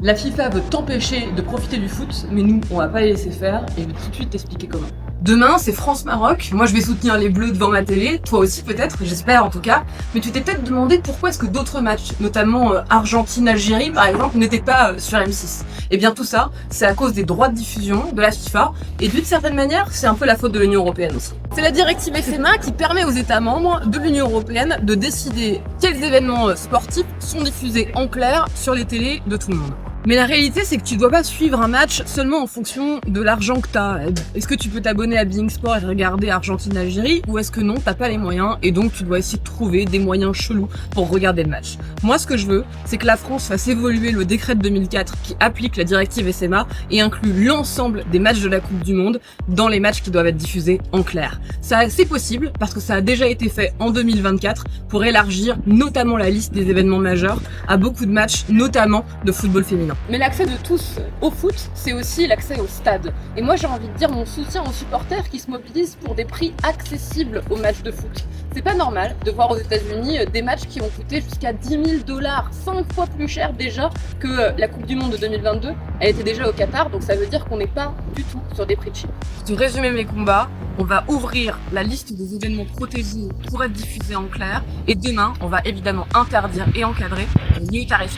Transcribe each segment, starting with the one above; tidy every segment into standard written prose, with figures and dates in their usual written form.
La FIFA veut t'empêcher de profiter du foot, mais nous, on va pas les laisser faire et je vais tout de suite t'expliquer comment. Demain, c'est France-Maroc. Moi, je vais soutenir les Bleus devant ma télé. Toi aussi, peut-être. J'espère, en tout cas. Mais tu t'es peut-être demandé pourquoi est-ce que d'autres matchs, notamment Argentine-Algérie, par exemple, n'étaient pas sur M6. Eh bien, tout ça, c'est à cause des droits de diffusion de la FIFA. Et d'une certaine manière, c'est un peu la faute de l'Union Européenne aussi. C'est la directive SMA qui permet aux États membres de l'Union Européenne de décider quels événements sportifs sont diffusés en clair sur les télés de tout le monde. Mais la réalité, c'est que tu dois pas suivre un match seulement en fonction de l'argent que t'as. Est-ce que tu peux t'abonner à Being Sport et regarder Argentine-Algérie, ou est-ce que non, t'as pas les moyens et donc tu dois essayer de trouver des moyens chelous pour regarder le match. Moi, ce que je veux, c'est que la France fasse évoluer le décret de 2004 qui applique la directive SMA et inclut l'ensemble des matchs de la Coupe du Monde dans les matchs qui doivent être diffusés en clair. Ça, c'est possible parce que ça a déjà été fait en 2024 pour élargir notamment la liste des événements majeurs à beaucoup de matchs, notamment de football féminin. Mais l'accès de tous au foot, c'est aussi l'accès au stade. Et moi, j'ai envie de dire mon soutien aux supporters qui se mobilisent pour des prix accessibles aux matchs de foot. C'est pas normal de voir aux États-Unis des matchs qui ont coûté jusqu'à 10 000 $, 5 fois plus cher déjà que la Coupe du Monde de 2022. Elle était déjà au Qatar, donc ça veut dire qu'on n'est pas du tout sur des prix cheap. Pour te résumer mes combats, on va ouvrir la liste des événements protégés pour être diffusés en clair. Et demain, on va évidemment interdire et encadrer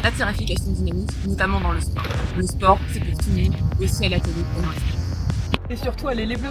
la tarification dynamique, notamment dans le sport. Le sport, c'est pour tout le monde, aussi à la télé. Et surtout, allez les Bleus.